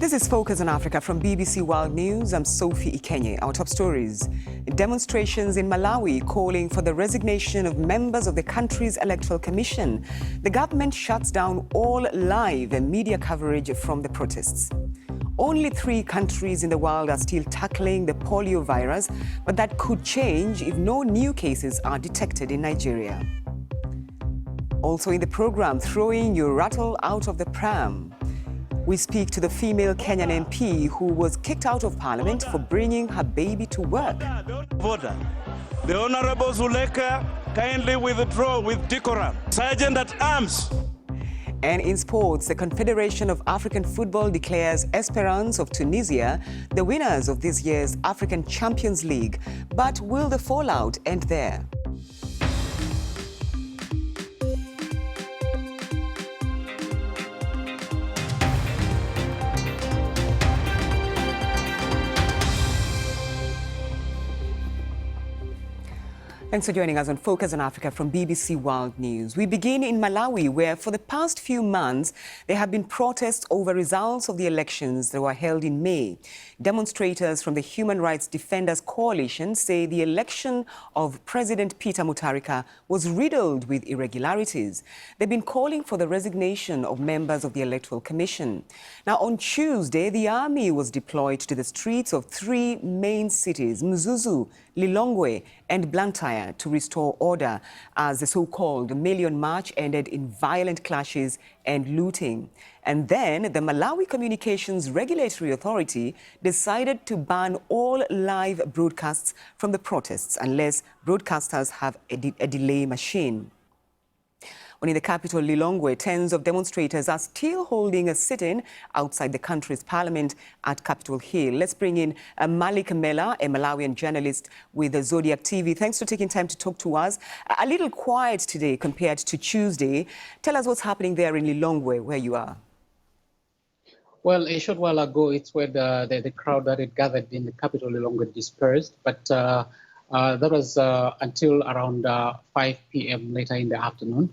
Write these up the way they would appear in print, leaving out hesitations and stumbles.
This is Focus on Africa from BBC World News. I'm Sophie Ikenye. Our top stories. Demonstrations in Malawi calling for the resignation of members of the country's electoral commission. The government shuts down all live and media coverage from the protests. Only 3 countries in the world are still tackling the polio virus, but that could change if no new cases are detected in Nigeria. Also in the program, throwing your rattle out of the pram. We speak to the female Kenyan MP who was kicked out of parliament for bringing her baby to work. Voter. The Honorable Zuleka kindly withdraw with decorum. Sergeant at arms. And in sports, the Confederation of African Football declares Esperance of Tunisia the winners of this year's African Champions League. But will the fallout end there? Thanks for joining us on Focus on Africa from BBC World News. We begin in Malawi, where for the past few months, there have been protests over results of the elections that were held in May. Demonstrators from the Human Rights Defenders Coalition say the election of President Peter Mutharika was riddled with irregularities. They've been calling for the resignation of members of the Electoral Commission. Now, on Tuesday, the army was deployed to the streets of 3 main cities, Mzuzu, Lilongwe and Blantyre, to restore order as the so-called Million March ended in violent clashes and looting. And then the Malawi Communications Regulatory Authority decided to ban all live broadcasts from the protests unless broadcasters have a delay machine. In the capital, Lilongwe, tens of demonstrators are still holding a sit-in outside the country's parliament at Capitol Hill. Let's bring in Malik Mela, a Malawian journalist with the Zodiac TV. Thanks for taking time to talk to us. A little quiet today compared to Tuesday. Tell us what's happening there in Lilongwe, where you are. Well, a short while ago, it's where the crowd that had gathered in the capital Lilongwe dispersed, but that was until around 5 p.m. later in the afternoon.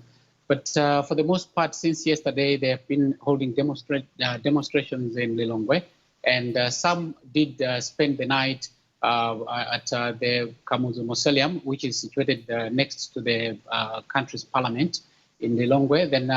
But for the most part, since yesterday, they have been holding demonstrations in Lilongwe, and some did spend the night at the Kamuzu Mausoleum, which is situated next to the country's parliament in Lilongwe. Then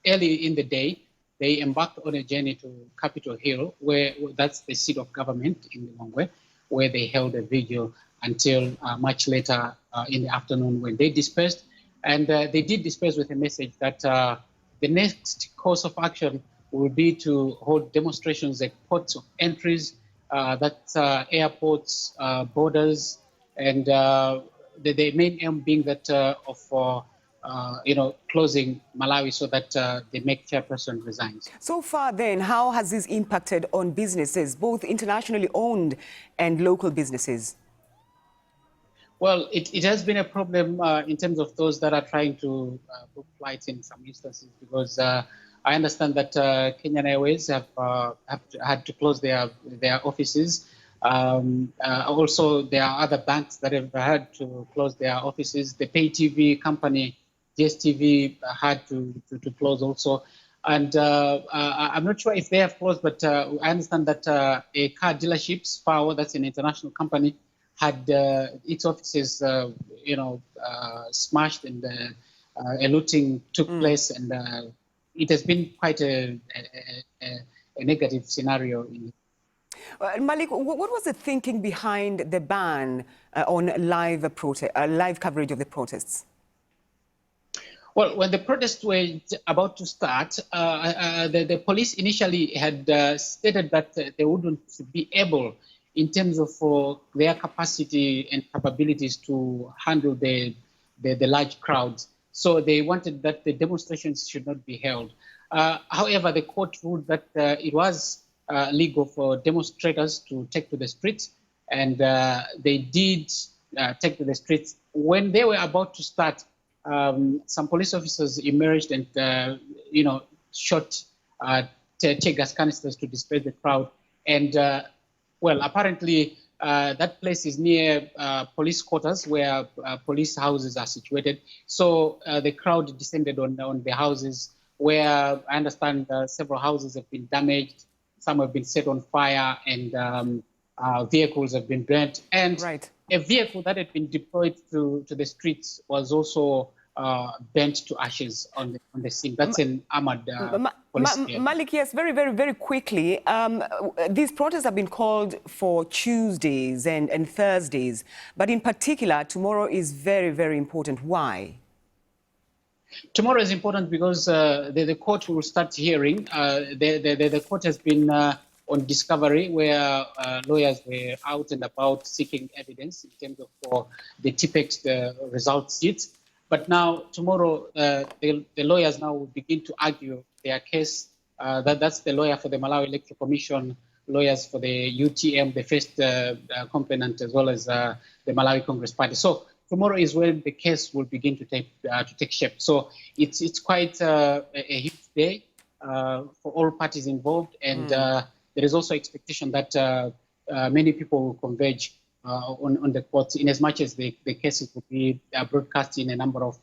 early in the day, they embarked on a journey to Capitol Hill, where that's the seat of government in Lilongwe, where they held a vigil until much later in the afternoon when they dispersed. And they did disperse with a message that the next course of action will be to hold demonstrations at ports of entries, that's airports, borders, and the main aim being that of closing Malawi so that the make chairperson resigns. So far then, how has this impacted on businesses, both internationally owned and local businesses? Well, it has been a problem in terms of those that are trying to book flights in some instances, because I understand that Kenyan Airways have had to close their offices. Also, there are other banks that have had to close their offices. The pay TV company, DSTV, had to close also. And I'm not sure if they have closed, but I understand that a car dealership, Spao, that's an international company, had its offices, smashed, and a looting took place, and it has been quite a negative scenario. Malik, what was the thinking behind the ban on live coverage of the protests? Well, when the protests were about to start, the police initially had stated that they wouldn't be able, in terms of their capacity and capabilities, to handle the large crowds. So they wanted that the demonstrations should not be held. However, the court ruled that it was legal for demonstrators to take to the streets, and they did take to the streets. When they were about to start, some police officers emerged and shot tear gas canisters to disperse the crowd. And well, apparently that place is near police quarters where police houses are situated. So the crowd descended on the houses, where I understand several houses have been damaged. some have been set on fire, and vehicles have been burnt. And a vehicle that had been deployed to the streets was also burnt to ashes on the scene. That's an armored police vehicle. Malik, yes, very quickly. These protests have been called for Tuesdays and Thursdays, but in particular, tomorrow is very important. Why? Tomorrow is important because the court will start hearing. The court has been on discovery, where lawyers were out and about seeking evidence in terms of the TPEX result sheets. But now, tomorrow, the lawyers now will begin to argue their case. That's the lawyer for the Malawi Electoral Commission, lawyers for the UTM, the first component, as well as the Malawi Congress Party. So tomorrow is when the case will begin to take shape. So it's quite a huge day for all parties involved, and there is also expectation that many people will converge on the courts, in as much as the cases will be broadcast in a number of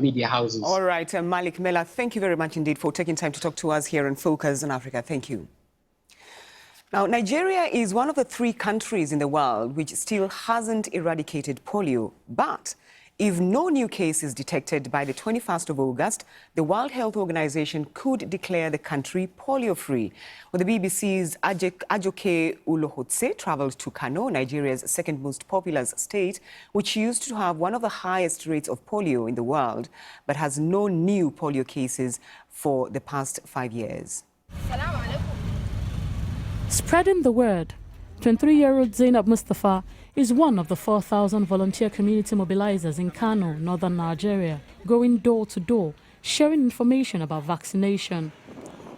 media houses. All right, Malik Mela, thank you very much indeed for taking time to talk to us here on Focus on Africa. Thank you. Now, Nigeria is one of the 3 countries in the world which still hasn't eradicated polio. But if no new case is detected by the 21st of August, the World Health Organization could declare the country polio-free. Well, the BBC's Ajoke Ulohotse traveled to Kano, Nigeria's second most populous state, which used to have one of the highest rates of polio in the world, but has no new polio cases for the past 5 years. Spreading the word, 23-year-old Zainab Mustafa is one of the 4,000 volunteer community mobilizers in Kano, northern Nigeria, going door to door, sharing information about vaccination.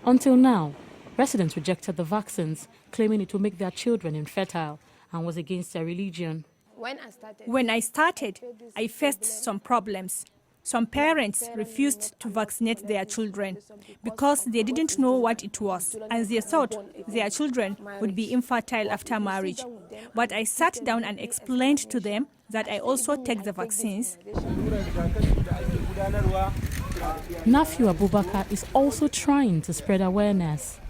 Until now, residents rejected the vaccines, claiming it would make their children infertile and was against their religion. When I started, I faced some problems. Some parents refused to vaccinate their children because they didn't know what it was, and they thought their children would be infertile after marriage. But I sat down and explained to them that I also take the vaccines. Nafiu Abubakar is also trying to spread awareness.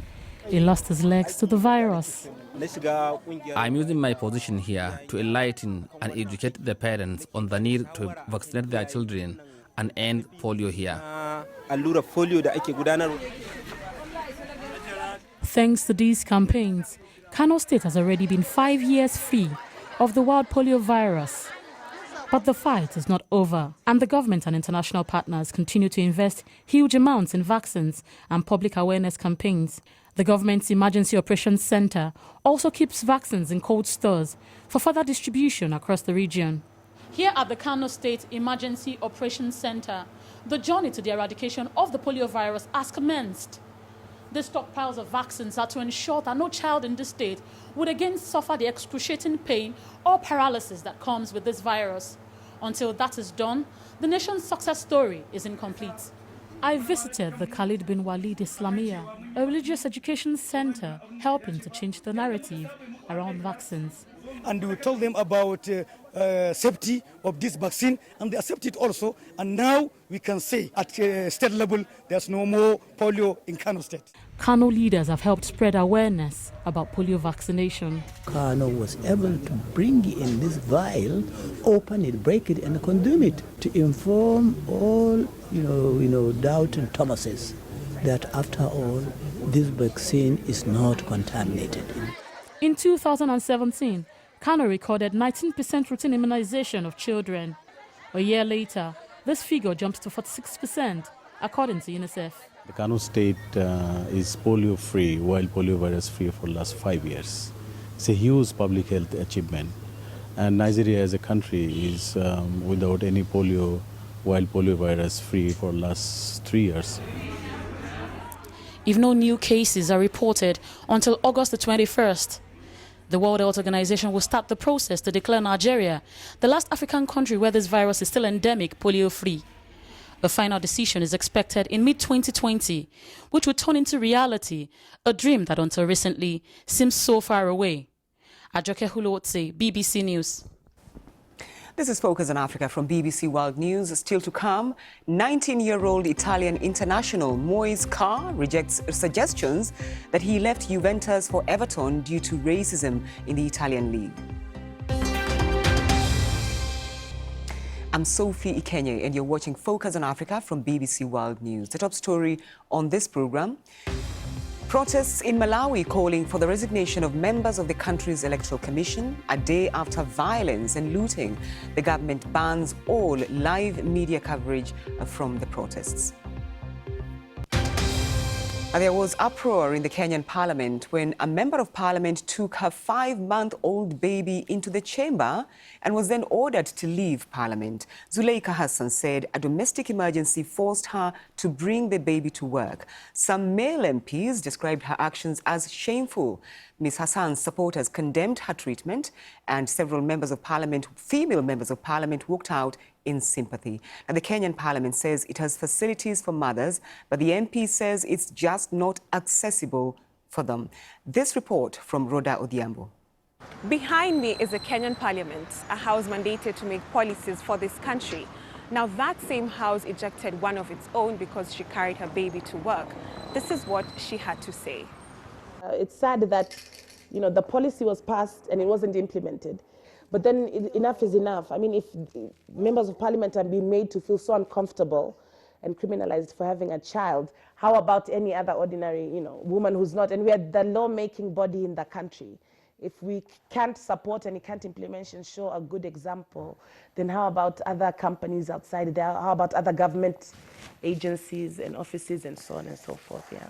He lost his legs to the virus. I'm using my position here to enlighten and educate the parents on the need to vaccinate their children and end polio here. Thanks to these campaigns, Kano State has already been 5 years free of the wild polio virus. But the fight is not over, and the government and international partners continue to invest huge amounts in vaccines and public awareness campaigns. The government's Emergency Operations Center also keeps vaccines in cold stores for further distribution across the region. Here at the Kano State Emergency Operations Center, the journey to the eradication of the polio virus has commenced. The stockpiles of vaccines are to ensure that no child in the state would again suffer the excruciating pain or paralysis that comes with this virus. Until that is done, the nation's success story is incomplete. I visited the Khalid bin Walid Islamia, a religious education center helping to change the narrative around vaccines. And we told them about safety of this vaccine, and they accepted also. And now we can say at state level, there's no more polio in Kano State. Kano leaders have helped spread awareness about polio vaccination. Kano was able to bring in this vial, open it, break it, and consume it to inform all, doubting Thomases that after all, this vaccine is not contaminated. In 2017, Kano recorded 19% routine immunization of children. A year later, this figure jumps to 46%, according to UNICEF. The Kano State is polio-free, wild polio virus-free for the last 5 years. It's a huge public health achievement. And Nigeria as a country is without any polio, wild polio virus-free for the last 3 years. If no new cases are reported until August the 21st, the World Health Organization will start the process to declare Nigeria the last African country where this virus is still endemic, polio-free. A final decision is expected in mid-2020, which will turn into reality, a dream that until recently seems so far away. Ajoke Ulohotse, BBC News. This is Focus on Africa from BBC World News. Still to come, 19-year-old Italian international Moise Kean rejects suggestions that he left Juventus for Everton due to racism in the Italian league. I'm Sophie Ikenye and you're watching Focus on Africa from BBC World News. The top story on this program: protests in Malawi calling for the resignation of members of the country's electoral commission a day after violence and looting. The government bans all live media coverage from the protests. There was uproar in the Kenyan parliament when a member of parliament took her 5-month-old baby into the chamber and was then ordered to leave parliament. Zuleika Hassan said a domestic emergency forced her to bring the baby to work. Some male MPs described her actions as shameful. Ms. Hassan's supporters condemned her treatment, and several members of parliament, female members of parliament, walked out in sympathy. And the Kenyan parliament says it has facilities for mothers, but the MP says it's just not accessible for them. This report from Rhoda Odhiambo. Behind me is the Kenyan parliament, a house mandated to make policies for this country. Now that same house ejected one of its own because she carried her baby to work. This is what she had to say. It's sad that, the policy was passed and it wasn't implemented. But then enough is enough. I mean, if members of parliament are being made to feel so uncomfortable and criminalized for having a child, how about any other ordinary, woman who's not? And we are the law-making body in the country. If we can't support and we can't implement and show a good example, then how about other companies outside there? How about other government agencies and offices and so on and so forth, yeah.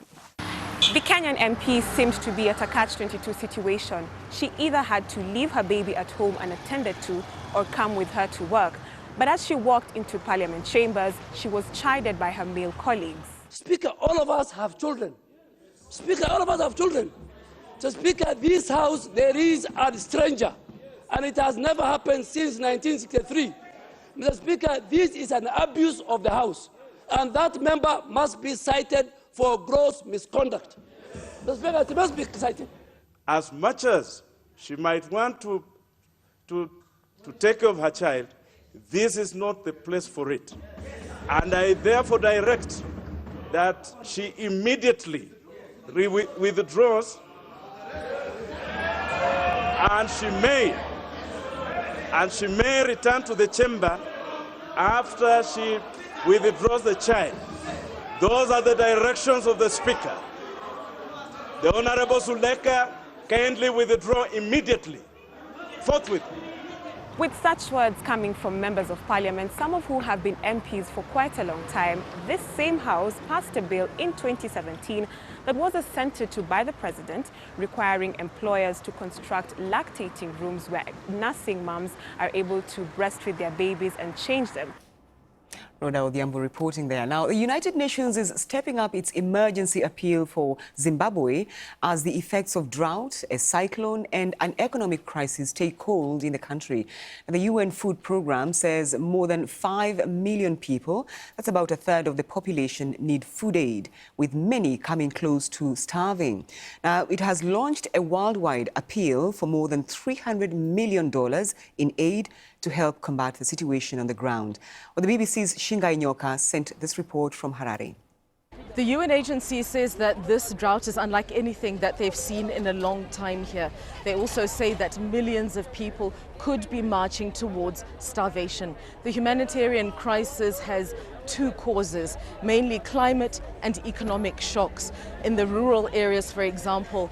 The Kenyan MP seemed to be at a catch-22 situation. She either had to leave her baby at home unattended to or come with her to work. But as she walked into parliament chambers, she was chided by her male colleagues. Speaker, all of us have children. Speaker, all of us have children. So Speaker, this house, there is a stranger, and it has never happened since 1963. Mr. Speaker, this is an abuse of the house, and that member must be cited for gross misconduct. Mr. Speaker, it must be cited. As much as she might want to take care of her child, this is not the place for it. And I therefore direct that she immediately withdraws, and she may return to the chamber after she withdraws the child. Those are the directions of the Speaker. The Honorable Zuleka kindly withdraw immediately, forthwith. With such words coming from members of parliament, some of whom have been MPs for quite a long time, this same house passed a bill in 2017 that was assented to by the president, requiring employers to construct lactating rooms where nursing moms are able to breastfeed their babies and change them. Rhoda Odhiambo reporting there. Now, the United Nations is stepping up its emergency appeal for Zimbabwe as the effects of drought, a cyclone and an economic crisis take hold in the country. The UN Food Programme says more than 5 million people, that's about a third of the population, need food aid, with many coming close to starving. Now, it has launched a worldwide appeal for more than $300 million in aid to help combat the situation on the ground. Well, the BBC's Shingai Nyoka sent this report from Harare. The UN agency says that this drought is unlike anything that they've seen in a long time here. They also say that millions of people could be marching towards starvation. The humanitarian crisis has two causes, mainly climate and economic shocks. In the rural areas, for example,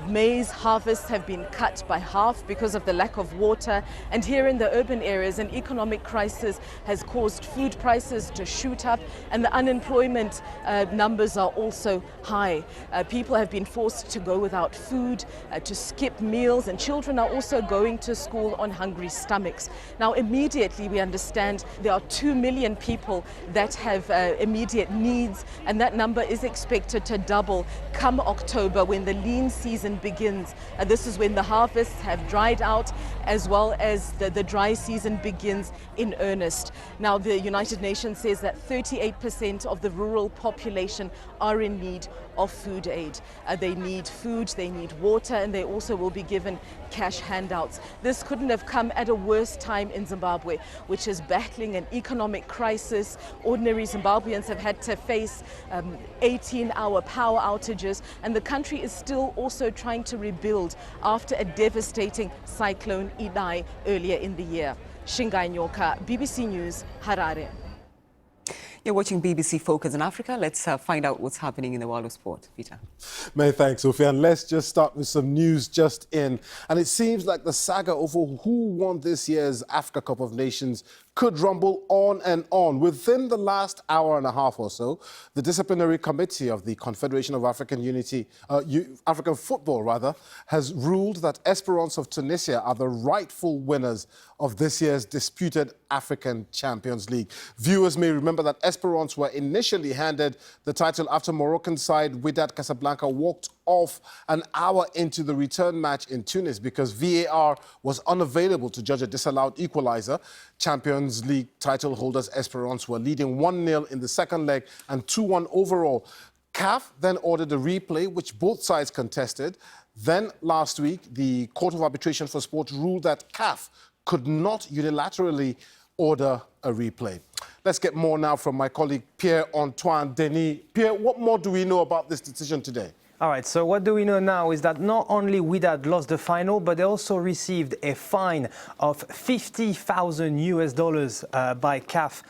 maize harvests have been cut by half because of the lack of water. And here in the urban areas, an economic crisis has caused food prices to shoot up, and the unemployment numbers are also high. People have been forced to go without food, to skip meals, and children are also going to school on hungry stomachs. Now, immediately we understand there are 2 million people that have immediate needs, and that number is expected to double come October when the lean season begins. This is when the harvests have dried out, as well as the dry season begins in earnest. Now, the United Nations says that 38% of the rural population are in need of food aid. They need food, they need water, and they also will be given cash handouts. This couldn't have come at a worse time in Zimbabwe, which is battling an economic crisis. Ordinary Zimbabweans have had to face 18-hour power outages, and the country is still also trying to rebuild after a devastating cyclone Idai earlier in the year. Shingai Nyoka, BBC News, Harare. You're watching BBC Focus on Africa. Let's find out what's happening in the world of sport. Peter. Many thanks, Sophia. And let's just start with some news just in. And it seems like the saga over who won this year's Africa Cup of Nations could rumble on and on. Within the last hour and a half or so, the disciplinary committee of the Confederation of African African Football, rather, has ruled that Esperance of Tunisia are the rightful winners of this year's disputed African Champions League. Viewers may remember that Esperance were initially handed the title after Moroccan side Wydad Casablanca walked off an hour into the return match in Tunis because VAR was unavailable to judge a disallowed equalizer. Champions League title holders Esperance were leading 1-0 in the second leg and 2-1 overall. CAF then ordered a replay, which both sides contested. Then last week, the Court of Arbitration for Sport ruled that CAF could not unilaterally order a replay. Let's get more now from my colleague Pierre-Antoine Denis. Pierre, what more do we know about this decision today? All right, so what do we know now is that not only Wydad lost the final, but they also received a fine of $50,000 by CAF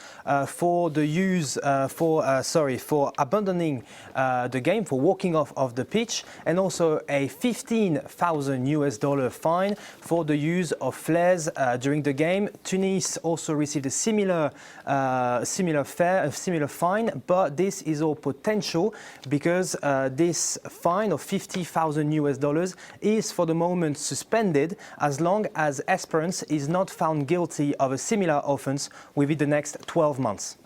for the use for abandoning the game, for walking off of the pitch, and also a $15,000 fine for the use of flares during the game. Tunis also received a similar fine, but this is all potential because this fine of $50,000 is for the moment suspended as long as Esperance is not found guilty of a similar offence within the next 12 months.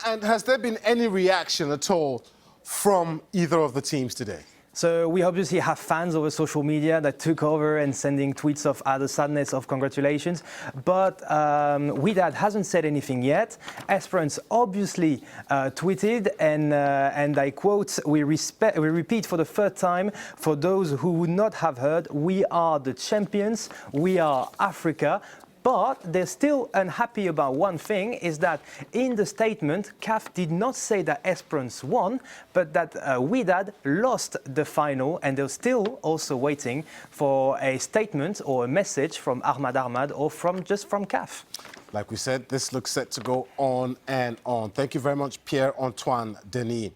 And has there been any reaction at all from either of the teams today? So we obviously have fans over social media that took over and sending tweets of either sadness of congratulations. But Wydad hasn't said anything yet. Esperance obviously tweeted, and I quote, we repeat for the third time, for those who would not have heard, we are the champions, we are Africa. But they're still unhappy about one thing, is that in the statement, CAF did not say that Esperance won, but that Wydad lost the final, and they're still also waiting for a statement or a message from Ahmad or from CAF. Like we said, this looks set to go on and on. Thank you very much, Pierre-Antoine Denis.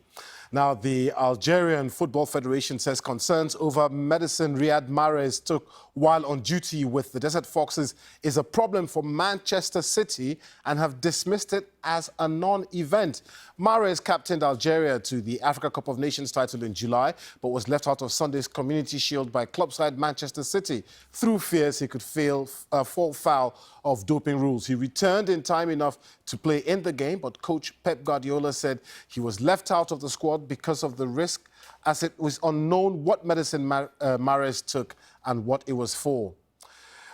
Now, the Algerian Football Federation says concerns over medicine Riyad Mahrez took while on duty with the Desert Foxes is a problem for Manchester City and have dismissed it as a non-event. Mahrez captained Algeria to the Africa Cup of Nations title in July, but was left out of Sunday's Community Shield by club side Manchester City through fears he could fall foul of doping rules. He returned in time enough to play in the game, but coach Pep Guardiola said he was left out of the squad because of the risk, as it was unknown what medicine Mahrez took and what it was for.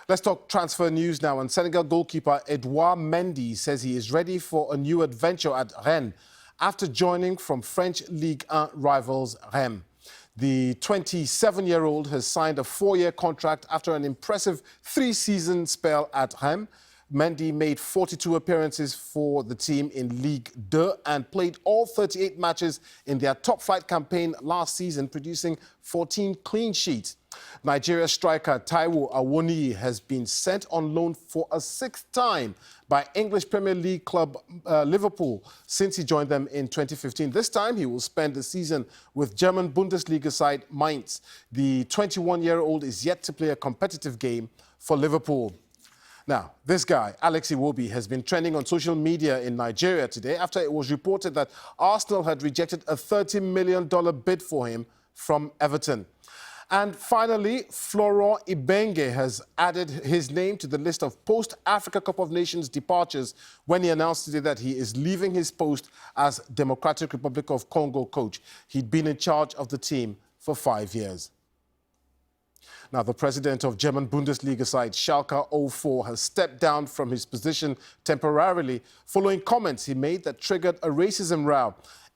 Let's talk transfer news now. And Senegal goalkeeper Edouard Mendy says he is ready for a new adventure at Rennes after joining from French Ligue 1 rivals Reims. The 27-year-old has signed a 4-year contract after an impressive 3-season spell at Reims. Mendy made 42 appearances for the team in Ligue 2 and played all 38 matches in their top-flight campaign last season, producing 14 clean sheets. Nigeria striker Taiwo Awoniyi has been sent on loan for a 6th time by English Premier League club Liverpool since he joined them in 2015. This time he will spend the season with German Bundesliga side Mainz. The 21-year-old is yet to play a competitive game for Liverpool. Now, this guy, Alex Iwobi, has been trending on social media in Nigeria today after it was reported that Arsenal had rejected a $30 million bid for him from Everton. And finally, Florent Ibenge has added his name to the list of post-Africa Cup of Nations departures when he announced today that he is leaving his post as Democratic Republic of Congo coach. He'd been in charge of the team for 5 years. Now, the president of German Bundesliga side Schalke 04 has stepped down from his position temporarily following comments he made that triggered a racism row.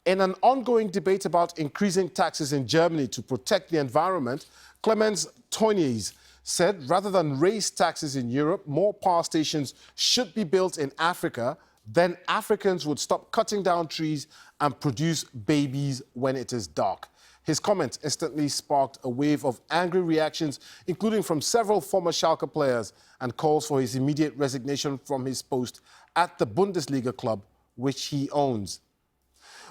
In an ongoing debate about increasing taxes in Germany to protect the environment, Clemens Tönnies said rather than raise taxes in Europe, more power stations should be built in Africa. Then Africans would stop cutting down trees and produce babies when it is dark. His comment instantly sparked a wave of angry reactions, including from several former Schalke players, and calls for his immediate resignation from his post at the Bundesliga club, which he owns.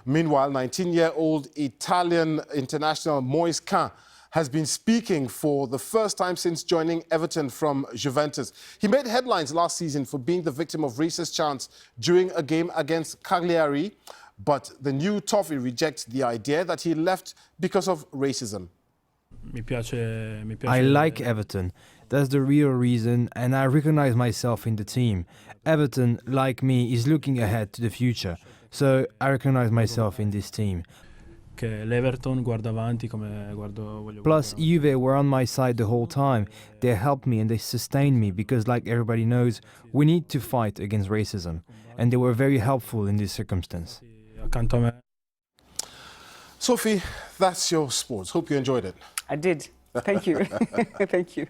Meanwhile, 19-year-old Italian international Moise Kean has been speaking for the first time since joining Everton from Juventus. He made headlines last season for being the victim of racist chants during a game against Cagliari, but the new Toffee rejects the idea that he left because of racism. I like Everton. That's the real reason, and I recognize myself in the team. Everton, like me, is looking ahead to the future, so I recognize myself in this team. Plus, Juve were on my side the whole time. They helped me and they sustained me because, like everybody knows, we need to fight against racism. And they were very helpful in this circumstance. Sophie, that's your sports. Hope you enjoyed it. I did. Thank you. Thank you.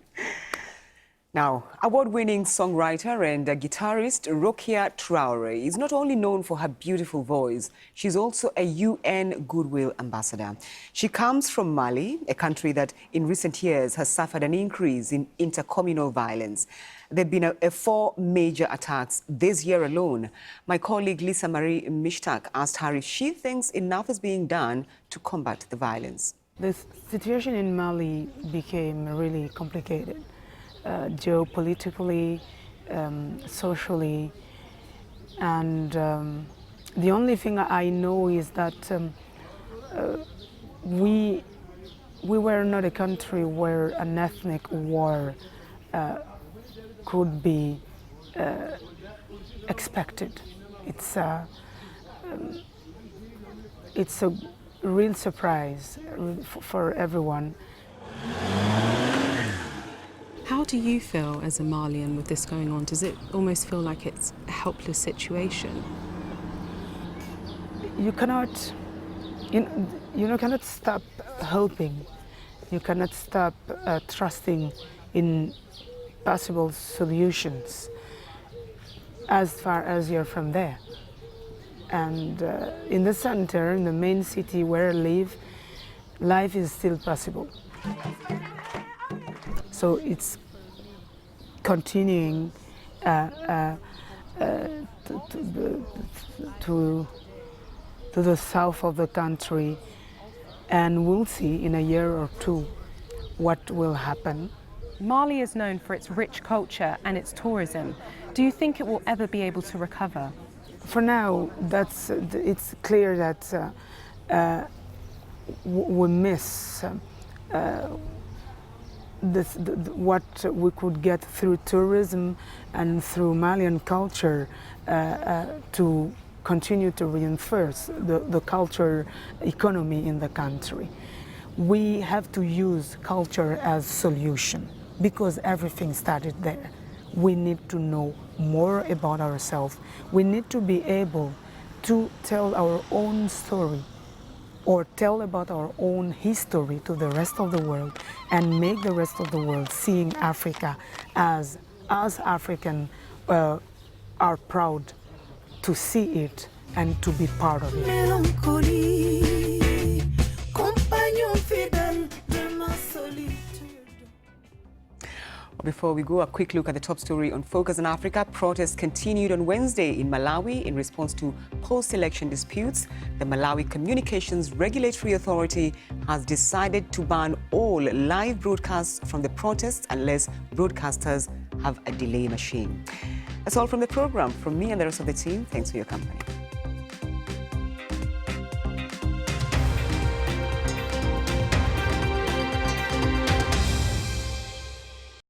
Now, award-winning songwriter and guitarist Rokia Traore is not only known for her beautiful voice, she's also a UN Goodwill Ambassador. She comes from Mali, a country that in recent years has suffered an increase in intercommunal violence. There have been 4 major attacks this year alone. My colleague Lisa Marie Mishtak asked her if she thinks enough is being done to combat the violence. The situation in Mali became really complicated. Geopolitically, socially, and the only thing I know is that we were not a country where an ethnic war could be expected. It's a real surprise for everyone. How do you feel as a Malian with this going on? Does it almost feel like it's a helpless situation? You cannot stop hoping. You cannot stop trusting in possible solutions as far as you're from there. And in the center, in the main city where I live, life is still possible. So it's continuing to the south of the country, and we'll see in a year or two what will happen. Mali is known for its rich culture and its tourism. Do you think it will ever be able to recover? For now, it's clear that we miss what we could get through tourism and through Malian culture to continue to reinforce the culture economy in the country. We have to use culture as solution because everything started there. We need to know more about ourselves. We need to be able to tell our own story or tell about our own history to the rest of the world and make the rest of the world seeing Africa as African are proud to see it and to be part of it. Before we go, a quick look at the top story on Focus on Africa. Protests continued on Wednesday in Malawi in response to post-election disputes. The Malawi Communications Regulatory Authority has decided to ban all live broadcasts from the protests unless broadcasters have a delay machine. That's all from the program. From me and the rest of the team, thanks for your company.